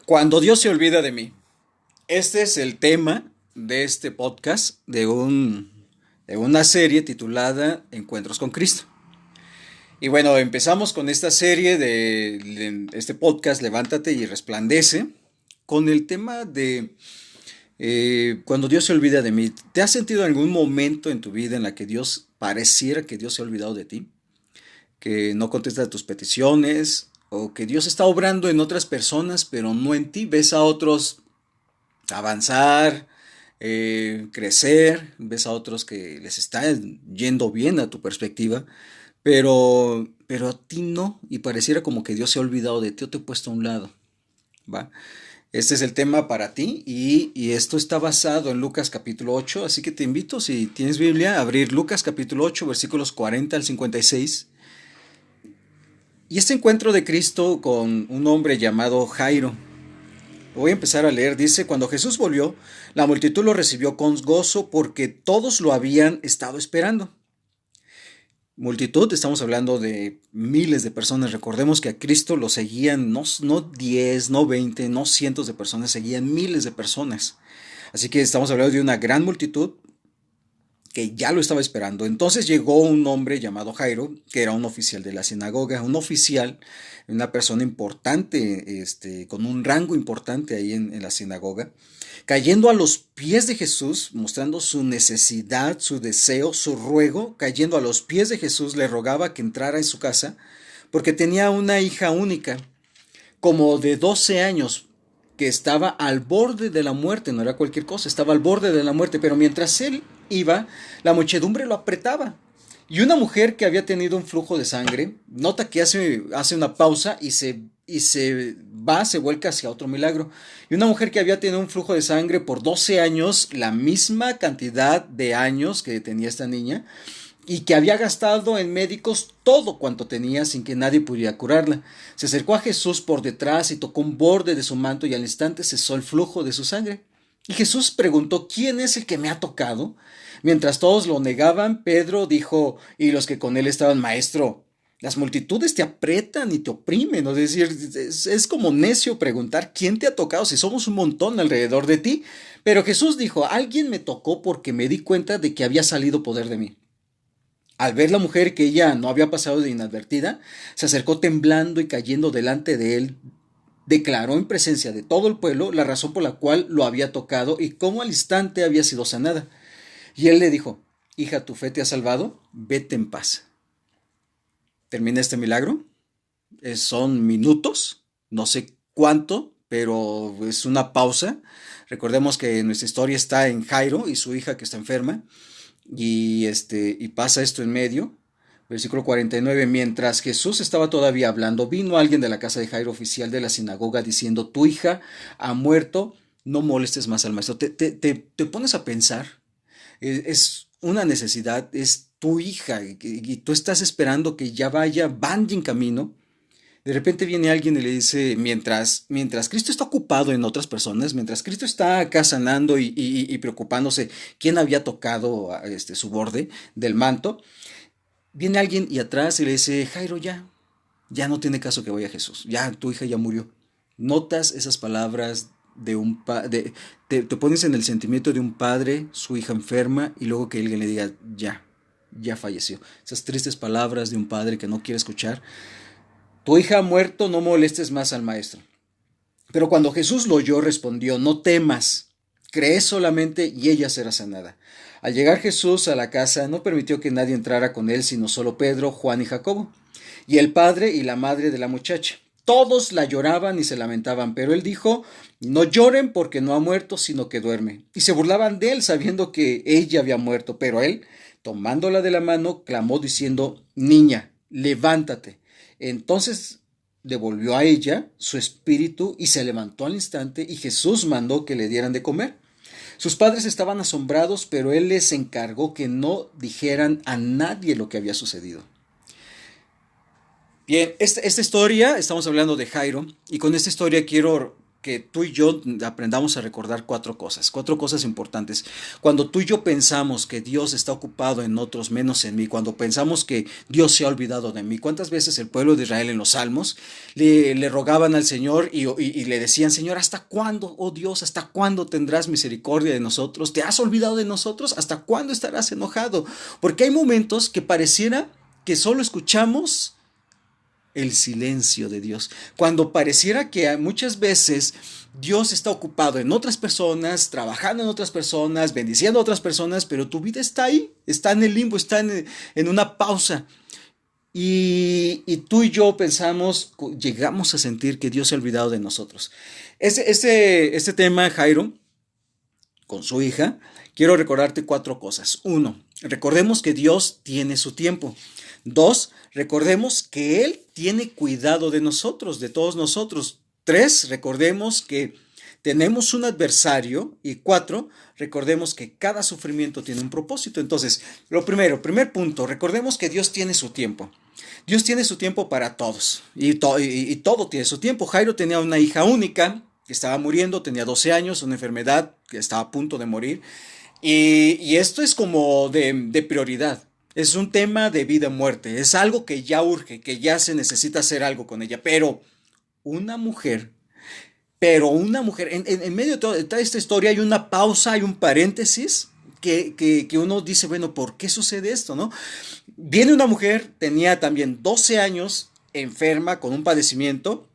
Cuando Dios se olvida de mí. Este es el tema de este podcast de una serie titulada Encuentros con Cristo. Y bueno, empezamos con esta serie de este podcast Levántate y Resplandece con el tema de cuando Dios se olvida de mí. ¿Te has sentido en algún momento en tu vida en la que pareciera que Dios se ha olvidado de ti? Que no contesta tus peticiones o que Dios está obrando en otras personas pero no en ti. Ves a otros avanzar, crecer, ves a otros que les está yendo bien a tu perspectiva, pero a ti no, y pareciera como que Dios se ha olvidado de ti o te ha puesto a un lado, ¿va? Este es el tema para ti y esto está basado en Lucas capítulo 8, así que te invito, si tienes Biblia, a abrir Lucas capítulo 8, versículos 40 al 56. Y este encuentro de Cristo con un hombre llamado Jairo. Voy a empezar a leer. Dice: cuando Jesús volvió, la multitud lo recibió con gozo porque todos lo habían estado esperando. Multitud, estamos hablando de miles de personas. Recordemos que a Cristo lo seguían no 10, no 20, no cientos de personas, seguían miles de personas. Así que estamos hablando de una gran multitud que ya lo estaba esperando. Entonces llegó un hombre llamado Jairo, que era un oficial de la sinagoga, un oficial, una persona importante, con un rango importante ahí en la sinagoga, cayendo a los pies de Jesús, mostrando su necesidad, su deseo, su ruego, cayendo a los pies de Jesús, le rogaba que entrara en su casa, porque tenía una hija única, como de 12 años, que estaba al borde de la muerte. No era cualquier cosa, estaba al borde de la muerte, pero mientras él iba, la muchedumbre lo apretaba. Y una mujer que había tenido un flujo de sangre, nota que hace una pausa se vuelca hacia otro milagro. Y una mujer que había tenido un flujo de sangre por 12 años, la misma cantidad de años que tenía esta niña, y que había gastado en médicos todo cuanto tenía sin que nadie pudiera curarla. Se acercó a Jesús por detrás y tocó un borde de su manto, y al instante cesó el flujo de su sangre. Y Jesús preguntó: ¿quién es el que me ha tocado? Mientras todos lo negaban, Pedro dijo, y los que con él estaban: Maestro, las multitudes te aprietan y te oprimen. Es decir, es como necio preguntar quién te ha tocado si somos un montón alrededor de ti. Pero Jesús dijo: alguien me tocó porque me di cuenta de que había salido poder de mí. Al ver la mujer que ella no había pasado de inadvertida, se acercó temblando y cayendo delante de él, declaró en presencia de todo el pueblo la razón por la cual lo había tocado y cómo al instante había sido sanada. Y él le dijo: hija, tu fe te ha salvado, vete en paz. Termina este milagro. Son minutos, no sé cuánto, pero es una pausa. Recordemos que nuestra historia está en Jairo y su hija que está enferma. Y pasa esto en medio. Versículo 49. Mientras Jesús estaba todavía hablando, vino alguien de la casa de Jairo, oficial de la sinagoga, diciendo: tu hija ha muerto, no molestes más al maestro. Te pones a pensar. Es una necesidad, es tu hija, y tú estás esperando que ya van en camino. De repente viene alguien y le dice, mientras Cristo está ocupado en otras personas, mientras Cristo está acá sanando y preocupándose quién había tocado su borde del manto, viene alguien y atrás y le dice: Jairo, ya no tiene caso que vaya Jesús, ya tu hija ya murió. Notas esas palabras de un padre, te pones en el sentimiento de un padre, su hija enferma, y luego que alguien le diga: ya falleció. Esas tristes palabras de un padre que no quiere escuchar. Tu hija ha muerto, no molestes más al maestro. Pero cuando Jesús lo oyó, respondió: no temas, cree solamente y ella será sanada. Al llegar Jesús a la casa, no permitió que nadie entrara con él, sino solo Pedro, Juan y Jacobo, y el padre y la madre de la muchacha. Todos la lloraban y se lamentaban, pero él dijo: no lloren porque no ha muerto, sino que duerme. Y se burlaban de él, sabiendo que ella había muerto, pero él, tomándola de la mano, clamó diciendo: niña, levántate. Entonces devolvió a ella su espíritu y se levantó al instante, y Jesús mandó que le dieran de comer. Sus padres estaban asombrados, pero él les encargó que no dijeran a nadie lo que había sucedido. Bien, esta historia, estamos hablando de Jairo, y con esta historia quiero que tú y yo aprendamos a recordar cuatro cosas importantes. Cuando tú y yo pensamos que Dios está ocupado en otros menos en mí, cuando pensamos que Dios se ha olvidado de mí, ¿cuántas veces el pueblo de Israel en los Salmos le rogaban al Señor y le decían, Señor, ¿hasta cuándo, oh Dios, hasta cuándo tendrás misericordia de nosotros? ¿Te has olvidado de nosotros? ¿Hasta cuándo estarás enojado? Porque hay momentos que pareciera que solo escuchamos el silencio de Dios. Cuando pareciera que muchas veces Dios está ocupado en otras personas, trabajando en otras personas, bendiciendo a otras personas, pero tu vida está ahí, está en el limbo, está en una pausa. Y tú y yo pensamos, llegamos a sentir que Dios se ha olvidado de nosotros. Este tema, Jairo, con su hija, quiero recordarte cuatro cosas. Uno, recordemos que Dios tiene su tiempo. Dos, recordemos que Él tiene cuidado de nosotros, de todos nosotros. Tres, recordemos que tenemos un adversario. Y cuatro, recordemos que cada sufrimiento tiene un propósito. Entonces, primer punto, recordemos que Dios tiene su tiempo. Dios tiene su tiempo para todos y todo tiene su tiempo. Jairo tenía una hija única que estaba muriendo, tenía 12 años, una enfermedad que estaba a punto de morir. Y esto es como de prioridad. Es un tema de vida o muerte. Es algo que ya urge, que ya se necesita hacer algo con ella. Una mujer, en medio de toda esta historia hay una pausa, hay un paréntesis que uno dice, bueno, ¿por qué sucede esto, no? Viene una mujer, tenía también 12 años, enferma, con un padecimiento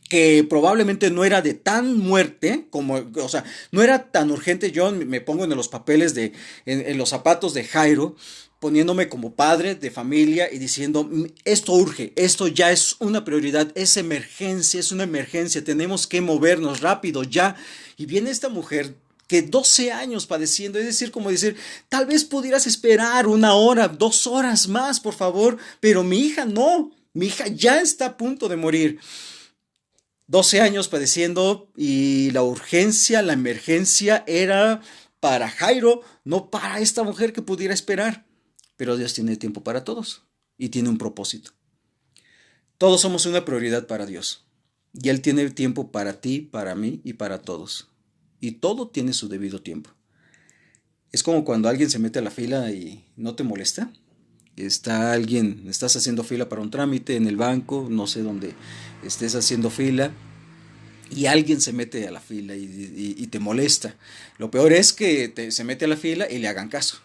que probablemente no era de tan muerte como, o sea, no era tan urgente. Yo me pongo en los papeles en los zapatos de Jairo, poniéndome como padre de familia y diciendo, esto urge, esto ya es una prioridad, es una emergencia, tenemos que movernos rápido ya. Y viene esta mujer que 12 años padeciendo, es decir, como decir, tal vez pudieras esperar 1 hora, 2 horas más, por favor, pero mi hija no, mi hija ya está a punto de morir. 12 años padeciendo y la urgencia, la emergencia era para Jairo, no para esta mujer que pudiera esperar. Pero Dios tiene tiempo para todos y tiene un propósito. Todos somos una prioridad para Dios y Él tiene tiempo para ti, para mí y para todos. Y todo tiene su debido tiempo. Es como cuando alguien se mete a la fila y no te molesta. Estás haciendo fila para un trámite en el banco, no sé dónde estés haciendo fila, y alguien se mete a la fila y te molesta. Lo peor es que se mete a la fila y le hagan caso.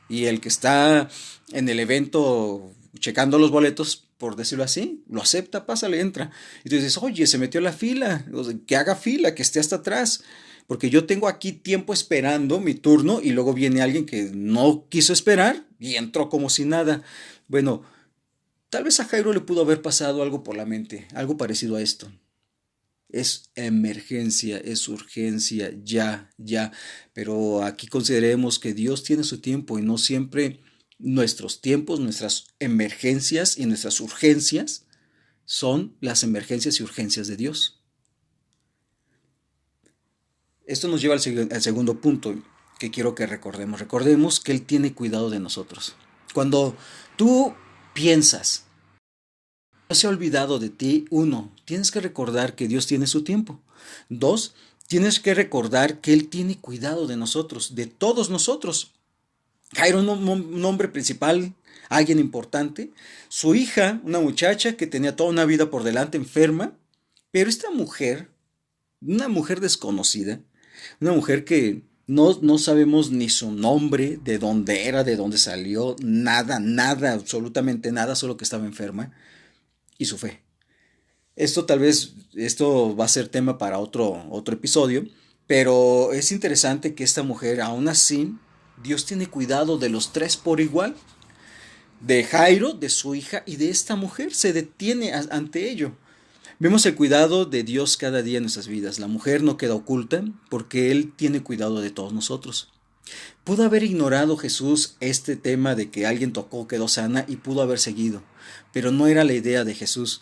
Y el que está en el evento checando los boletos, por decirlo así, lo acepta, pásale, entra. Y tú dices, oye, se metió a la fila, que haga fila, que esté hasta atrás. Porque yo tengo aquí tiempo esperando mi turno y luego viene alguien que no quiso esperar y entró como si nada. Bueno, tal vez a Jairo le pudo haber pasado algo por la mente, algo parecido a esto. Es emergencia, es urgencia, ya. Pero aquí consideremos que Dios tiene su tiempo y no siempre nuestros tiempos, nuestras emergencias y nuestras urgencias son las emergencias y urgencias de Dios. Esto nos lleva al segundo punto que quiero que recordemos. Recordemos que Él tiene cuidado de nosotros. Cuando tú piensas, no se ha olvidado de ti, uno, tienes que recordar que Dios tiene su tiempo. Dos, tienes que recordar que Él tiene cuidado de nosotros, de todos nosotros. Jairo, un hombre principal, alguien importante. Su hija, una muchacha que tenía toda una vida por delante, enferma. Pero esta mujer, una mujer desconocida, una mujer que no sabemos ni su nombre, de dónde era, de dónde salió, nada, absolutamente nada, solo que estaba enferma, y su fe. Esto va a ser tema para otro episodio, pero es interesante que esta mujer, aún así, Dios tiene cuidado de los tres por igual, de Jairo, de su hija y de esta mujer, se detiene ante ello. Vemos el cuidado de Dios cada día en nuestras vidas. La mujer no queda oculta porque Él tiene cuidado de todos nosotros. Pudo haber ignorado Jesús este tema de que alguien tocó, quedó sana y pudo haber seguido, pero no era la idea de Jesús.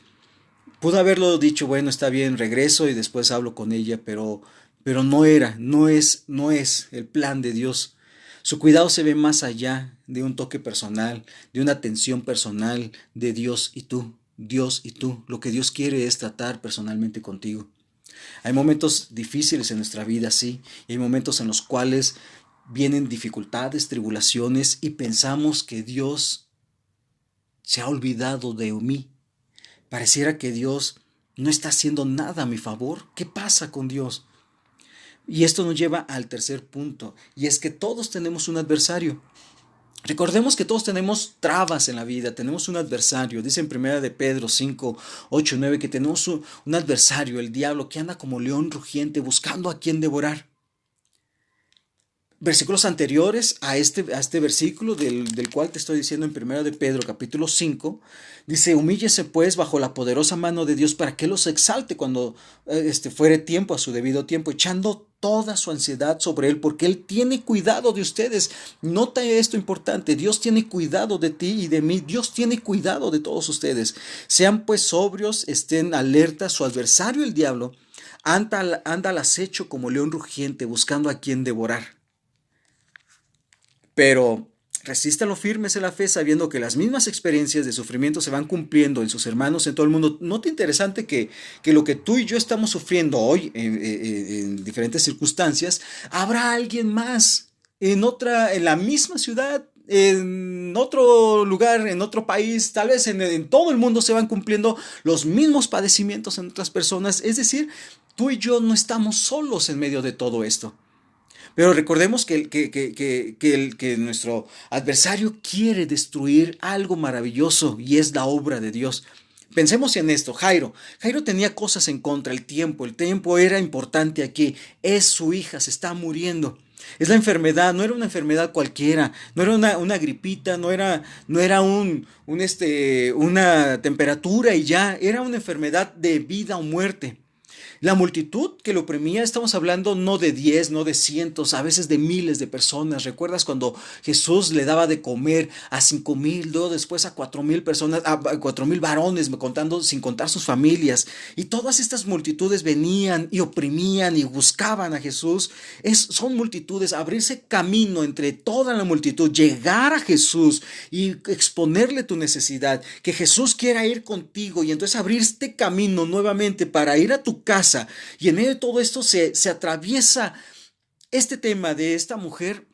Pudo haberlo dicho, bueno, está bien, regreso y después hablo con ella, pero no es el plan de Dios. Su cuidado se ve más allá de un toque personal, de una atención personal de Dios y tú. Lo que Dios quiere es tratar personalmente contigo. Hay momentos difíciles en nuestra vida, sí, y hay momentos en los cuales vienen dificultades, tribulaciones y pensamos que Dios se ha olvidado de mí. Pareciera que Dios no está haciendo nada a mi favor. ¿Qué pasa con Dios? Y esto nos lleva al tercer punto, y es que todos tenemos un adversario. Recordemos que todos tenemos trabas en la vida, tenemos un adversario. Dice en primera de Pedro 5, 8, 9 que tenemos un adversario, el diablo, que anda como león rugiente buscando a quien devorar. Versículos anteriores a este versículo del cual te estoy diciendo en primera de Pedro capítulo 5, dice, humíllese pues bajo la poderosa mano de Dios para que los exalte cuando fuere tiempo, a su debido tiempo, echando toda su ansiedad sobre Él, porque Él tiene cuidado de ustedes. Nota esto importante, Dios tiene cuidado de ti y de mí, Dios tiene cuidado de todos ustedes. Sean pues sobrios, estén alertas, su adversario el diablo anda al acecho como león rugiente buscando a quien devorar. Pero resístanlo firmes en la fe, sabiendo que las mismas experiencias de sufrimiento se van cumpliendo en sus hermanos en todo el mundo. Nota interesante que lo que tú y yo estamos sufriendo hoy en diferentes circunstancias, habrá alguien más en la misma ciudad, en otro lugar, en otro país, tal vez en todo el mundo se van cumpliendo los mismos padecimientos en otras personas. Es decir, tú y yo no estamos solos en medio de todo esto. Pero recordemos que nuestro adversario quiere destruir algo maravilloso y es la obra de Dios. Pensemos en esto, Jairo. Jairo tenía cosas en contra, el tiempo era importante aquí. Es su hija, se está muriendo. Es la enfermedad, no era una enfermedad cualquiera, no era una gripita, no era una temperatura y ya, era una enfermedad de vida o muerte. La multitud que lo oprimía, estamos hablando no de 10, no de cientos, a veces de miles de personas. ¿Recuerdas cuando Jesús le daba de comer a 5,000, luego después a 4,000 personas, a 4,000 varones, sin contar sus familias? Y todas estas multitudes venían y oprimían y buscaban a Jesús. Son multitudes, abrirse camino entre toda la multitud, llegar a Jesús y exponerle tu necesidad, que Jesús quiera ir contigo y entonces abrirte camino nuevamente para ir a tu casa. Y en medio de todo esto se atraviesa este tema de esta mujer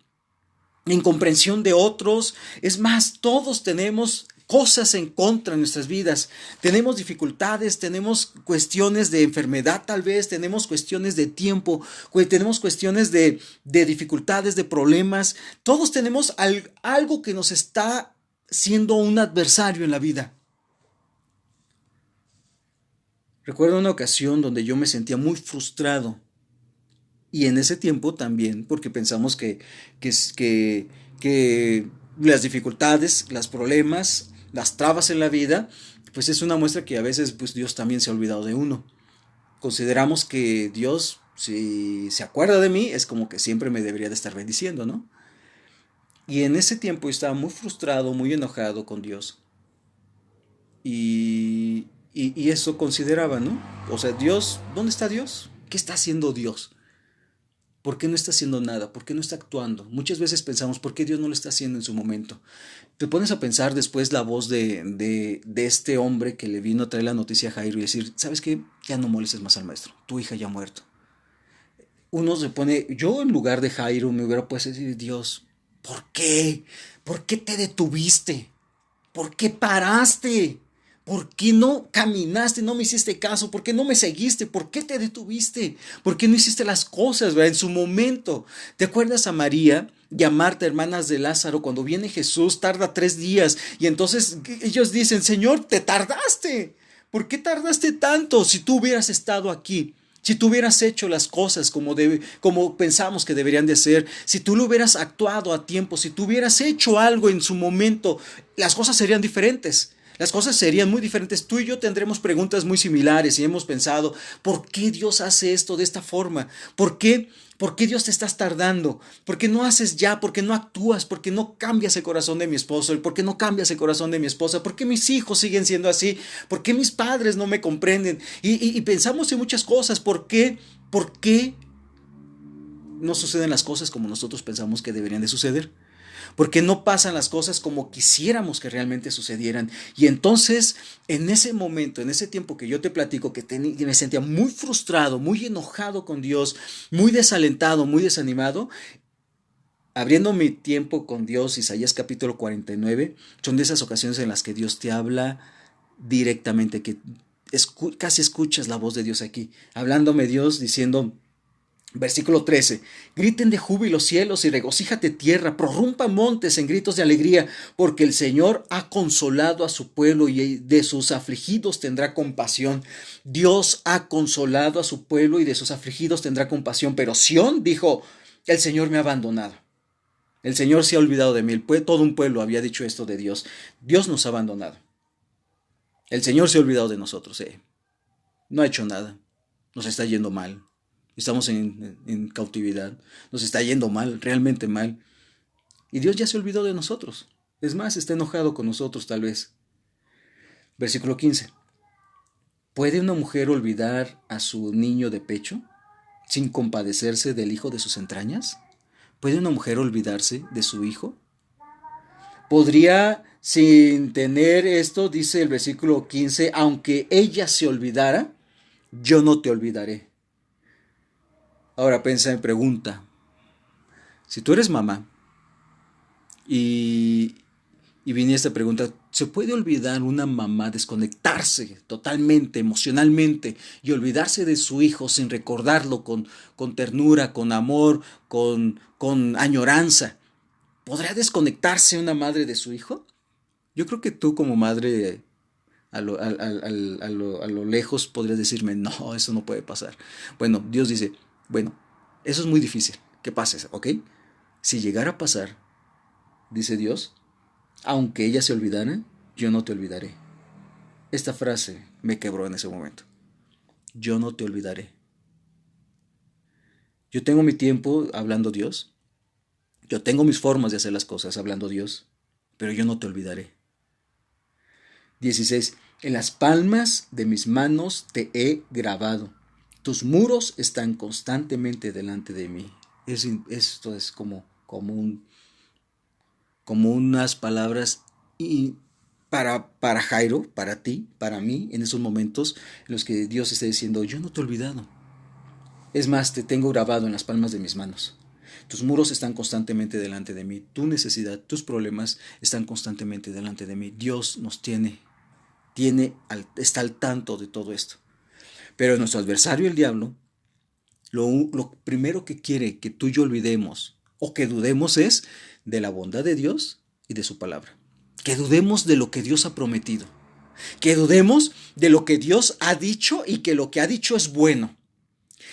en comprensión de otros. Es más, todos tenemos cosas en contra en nuestras vidas. Tenemos dificultades, tenemos cuestiones de enfermedad tal vez, tenemos cuestiones de tiempo, tenemos cuestiones de dificultades, de problemas. Todos tenemos algo que nos está siendo un adversario en la vida. Recuerdo una ocasión donde yo me sentía muy frustrado y en ese tiempo también, porque pensamos que las dificultades, los problemas, las trabas en la vida, pues es una muestra que a veces pues Dios también se ha olvidado de uno. Consideramos que Dios, si se acuerda de mí, es como que siempre me debería de estar bendiciendo, ¿no? Y en ese tiempo yo estaba muy frustrado, muy enojado con Dios. Y eso consideraba, ¿no? O sea, Dios, ¿dónde está Dios? ¿Qué está haciendo Dios? ¿Por qué no está haciendo nada? ¿Por qué no está actuando? Muchas veces pensamos, ¿por qué Dios no lo está haciendo en su momento? Te pones a pensar después la voz de este hombre que le vino a traer la noticia a Jairo y decir, ¿sabes qué? Ya no molestes más al maestro, tu hija ya ha muerto. Uno se pone, yo en lugar de Jairo me hubiera puesto a decir, Dios, ¿por qué? ¿Por qué te detuviste? ¿Por qué paraste? ¿Por qué no caminaste, no me hiciste caso? ¿Por qué no me seguiste? ¿Por qué te detuviste? ¿Por qué no hiciste las cosas, ¿verdad? En su momento? ¿Te acuerdas a María y a Marta, hermanas de Lázaro, cuando viene Jesús, tarda 3 días y entonces ellos dicen, Señor, te tardaste. ¿Por qué tardaste tanto si tú hubieras estado aquí? Si tú hubieras hecho las cosas como pensamos que deberían de ser, si tú lo hubieras actuado a tiempo, si tú hubieras hecho algo en su momento, las cosas serían diferentes. Las cosas serían muy diferentes. Tú y yo tendremos preguntas muy similares y hemos pensado, ¿por qué Dios hace esto de esta forma? ¿Por qué? ¿Por qué Dios te estás tardando? ¿Por qué no haces ya? ¿Por qué no actúas? ¿Por qué no cambias el corazón de mi esposo? ¿Por qué no cambias el corazón de mi esposa? ¿Por qué mis hijos siguen siendo así? ¿Por qué mis padres no me comprenden? Y pensamos en muchas cosas. ¿Por qué? ¿Por qué no suceden las cosas como nosotros pensamos que deberían de suceder? porque no pasan las cosas como quisiéramos que realmente sucedieran. Y entonces, en ese momento, en ese tiempo que yo te platico, que me sentía muy frustrado, muy enojado con Dios, muy desalentado, muy desanimado, abriendo mi tiempo con Dios, Isaías capítulo 49, son de esas ocasiones en las que Dios te habla directamente, que casi escuchas la voz de Dios aquí, hablándome Dios diciendo, versículo 13, griten de júbilo cielos y regocíjate tierra, prorrumpa montes en gritos de alegría, porque el Señor ha consolado a su pueblo y de sus afligidos tendrá compasión. Dios ha consolado a su pueblo y de sus afligidos tendrá compasión, pero Sión dijo, el Señor me ha abandonado. El Señor se ha olvidado de mí. Todo un pueblo había dicho esto de Dios. Dios nos ha abandonado. El Señor se ha olvidado de nosotros. No ha hecho nada. Nos está yendo mal. Estamos en cautividad. Nos está yendo mal, realmente mal. Y Dios ya se olvidó de nosotros. Es más, está enojado con nosotros tal vez. Versículo 15. ¿Puede una mujer olvidar a su niño de pecho sin compadecerse del hijo de sus entrañas? ¿Puede una mujer olvidarse de su hijo? Podría, sin tener esto, dice el versículo 15, aunque ella se olvidara, yo no te olvidaré. Ahora piensa en pregunta. Si tú eres mamá y viene esta pregunta, ¿se puede olvidar una mamá desconectarse totalmente, emocionalmente, y olvidarse de su hijo sin recordarlo con ternura, con amor, con añoranza? ¿Podrá desconectarse una madre de su hijo? Yo creo que tú como madre a lo lejos podrías decirme, no, eso no puede pasar. Bueno, Dios dice, bueno, eso es muy difícil que pase, ¿ok? Si llegara a pasar, dice Dios, aunque ella se olvidara, yo no te olvidaré. Esta frase me quebró en ese momento. Yo no te olvidaré. Yo tengo mi tiempo hablando Dios. Yo tengo mis formas de hacer las cosas hablando Dios, pero yo no te olvidaré. 16. En las palmas de mis manos te he grabado. Tus muros están constantemente delante de mí. Esto es como unas palabras para Jairo, para ti, para mí, en esos momentos en los que Dios está diciendo, yo no te he olvidado. Es más, te tengo grabado en las palmas de mis manos. Tus muros están constantemente delante de mí. Tu necesidad, tus problemas están constantemente delante de mí. Dios nos está al tanto de todo esto. Pero nuestro adversario, el diablo, lo primero que quiere que tú y yo olvidemos o que dudemos es de la bondad de Dios y de su palabra. Que dudemos de lo que Dios ha prometido. Que dudemos de lo que Dios ha dicho y que lo que ha dicho es bueno.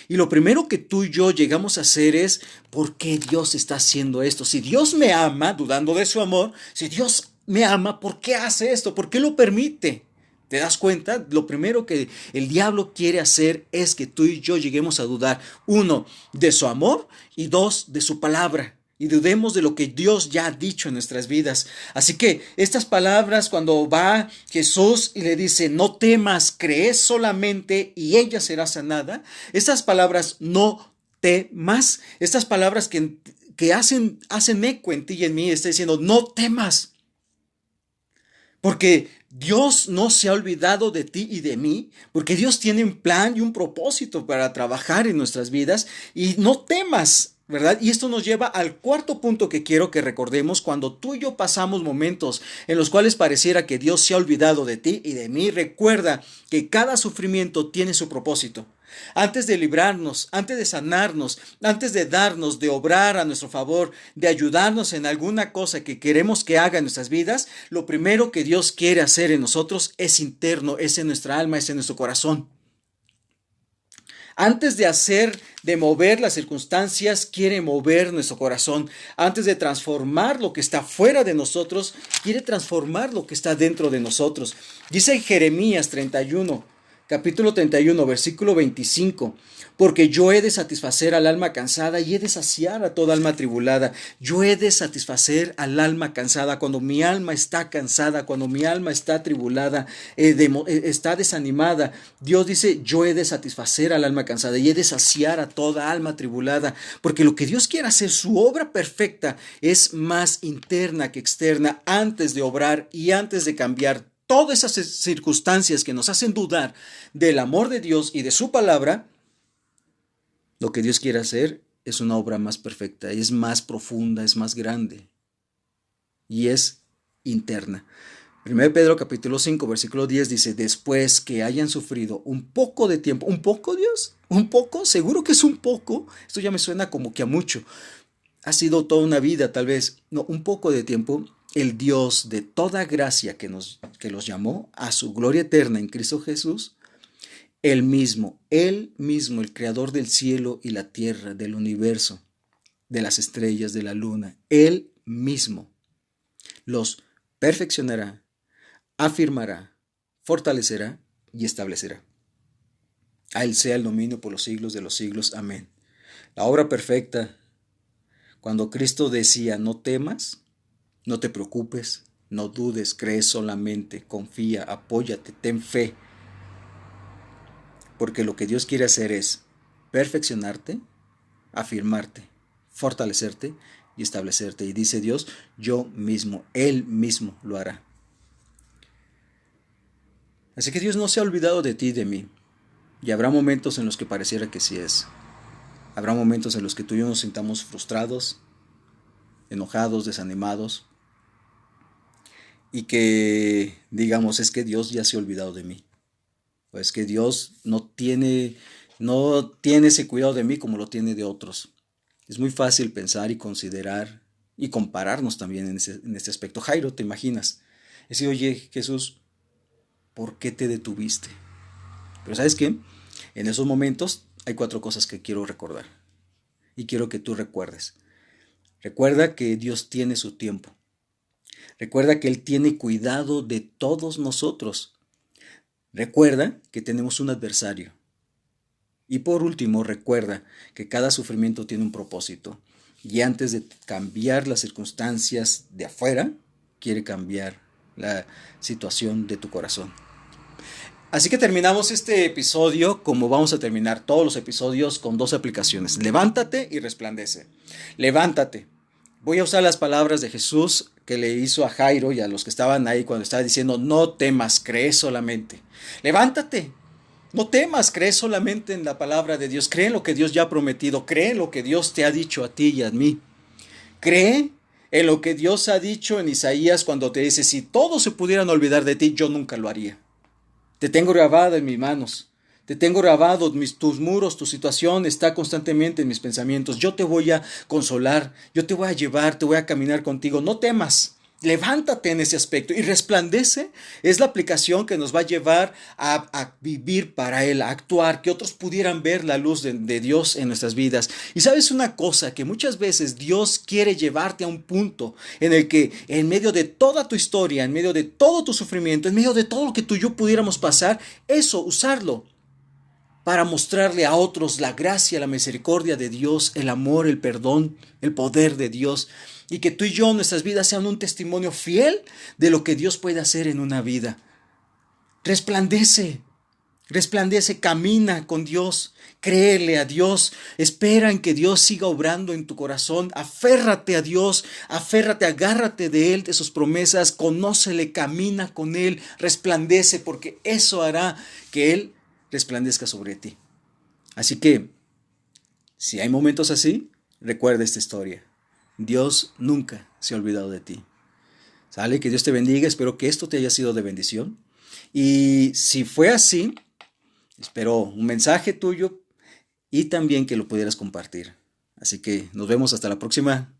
Y lo primero que tú y yo llegamos a hacer es, ¿por qué Dios está haciendo esto? Si Dios me ama, dudando de su amor, si Dios me ama, ¿por qué hace esto? ¿Por qué lo permite? ¿Te das cuenta? Lo primero que el diablo quiere hacer es que tú y yo lleguemos a dudar, uno, de su amor y dos, de su palabra. Y dudemos de lo que Dios ya ha dicho en nuestras vidas. Así que estas palabras, cuando va Jesús y le dice, no temas, cree solamente y ella será sanada. Estas palabras, no temas, estas palabras que hacen eco en ti y en mí, está diciendo, no temas. Porque Dios no se ha olvidado de ti y de mí, porque Dios tiene un plan y un propósito para trabajar en nuestras vidas, y no temas, ¿verdad? Y esto nos lleva al cuarto punto que quiero que recordemos. Cuando tú y yo pasamos momentos en los cuales pareciera que Dios se ha olvidado de ti y de mí, recuerda que cada sufrimiento tiene su propósito. Antes de librarnos, antes de sanarnos, antes de darnos, de obrar a nuestro favor, de ayudarnos en alguna cosa que queremos que haga en nuestras vidas, lo primero que Dios quiere hacer en nosotros es interno, es en nuestra alma, es en nuestro corazón. Antes de mover las circunstancias, quiere mover nuestro corazón. Antes de transformar lo que está fuera de nosotros, quiere transformar lo que está dentro de nosotros. Dice Jeremías 31, capítulo 31, versículo 25. Porque yo he de satisfacer al alma cansada y he de saciar a toda alma atribulada. Yo he de satisfacer al alma cansada. Cuando mi alma está cansada, cuando mi alma está atribulada, está desanimada, Dios dice, yo he de satisfacer al alma cansada y he de saciar a toda alma atribulada. Porque lo que Dios quiere hacer, su obra perfecta, es más interna que externa. Antes de obrar y antes de cambiar todas esas circunstancias que nos hacen dudar del amor de Dios y de su palabra, lo que Dios quiere hacer es una obra más perfecta, es más profunda, es más grande y es interna. 1 Pedro capítulo 5, versículo 10 dice, después que hayan sufrido un poco de tiempo, ¿un poco, Dios? ¿Un poco? ¿Seguro que es un poco? Esto ya me suena como que a mucho. Ha sido toda una vida, tal vez, no, un poco de tiempo. El Dios de toda gracia que los llamó a su gloria eterna en Cristo Jesús, Él mismo, el creador del cielo y la tierra, del universo, de las estrellas, de la luna, Él mismo los perfeccionará, afirmará, fortalecerá y establecerá. A Él sea el dominio por los siglos de los siglos. Amén. La obra perfecta, cuando Cristo decía, no temas, no te preocupes, no dudes, cree solamente, confía, apóyate, ten fe. Porque lo que Dios quiere hacer es perfeccionarte, afirmarte, fortalecerte y establecerte. Y dice Dios, yo mismo, Él mismo lo hará. Así que Dios no se ha olvidado de ti y de mí. Y habrá momentos en los que pareciera que sí es. Habrá momentos en los que tú y yo nos sintamos frustrados, enojados, desanimados. Y que digamos, es que Dios ya se ha olvidado de mí. O es que Dios no tiene ese cuidado de mí como lo tiene de otros. Es muy fácil pensar y considerar y compararnos también en este aspecto. Jairo, ¿te imaginas? Es decir, oye, Jesús, ¿por qué te detuviste? Pero ¿sabes qué? En esos momentos hay 4 cosas que quiero recordar. Y quiero que tú recuerdes. Recuerda que Dios tiene su tiempo. Recuerda que Él tiene cuidado de todos nosotros. Recuerda que tenemos un adversario. Y por último, recuerda que cada sufrimiento tiene un propósito. Y antes de cambiar las circunstancias de afuera, quiere cambiar la situación de tu corazón. Así que terminamos este episodio como vamos a terminar todos los episodios, con 2 aplicaciones. Levántate y resplandece. Levántate. Voy a usar las palabras de Jesús que le hizo a Jairo y a los que estaban ahí cuando estaba diciendo, no temas, cree solamente. Levántate. No temas, cree solamente en la palabra de Dios. Cree en lo que Dios ya ha prometido. Cree en lo que Dios te ha dicho a ti y a mí. Cree en lo que Dios ha dicho en Isaías cuando te dice, si todos se pudieran olvidar de ti, yo nunca lo haría. Te tengo grabado en mis manos. Te tengo grabado, tus muros, tu situación está constantemente en mis pensamientos. Yo te voy a consolar, yo te voy a llevar, te voy a caminar contigo. No temas, levántate en ese aspecto. Y resplandece es la aplicación que nos va a llevar a vivir para Él, a actuar, que otros pudieran ver la luz de Dios en nuestras vidas. Y sabes una cosa, que muchas veces Dios quiere llevarte a un punto en el que en medio de toda tu historia, en medio de todo tu sufrimiento, en medio de todo lo que tú y yo pudiéramos pasar, eso, usarlo para mostrarle a otros la gracia, la misericordia de Dios, el amor, el perdón, el poder de Dios. Y que tú y yo, nuestras vidas sean un testimonio fiel de lo que Dios puede hacer en una vida. Resplandece, resplandece, camina con Dios, créele a Dios, espera en que Dios siga obrando en tu corazón, aférrate a Dios, aférrate, agárrate de Él, de sus promesas, conócele, camina con Él, resplandece, porque eso hará que Él resplandezca sobre ti. Así que, si hay momentos así, recuerda esta historia. Dios nunca se ha olvidado de ti. ¿Sale? Que Dios te bendiga. Espero que esto te haya sido de bendición. Y si fue así, espero un mensaje tuyo y también que lo pudieras compartir. Así que nos vemos hasta la próxima.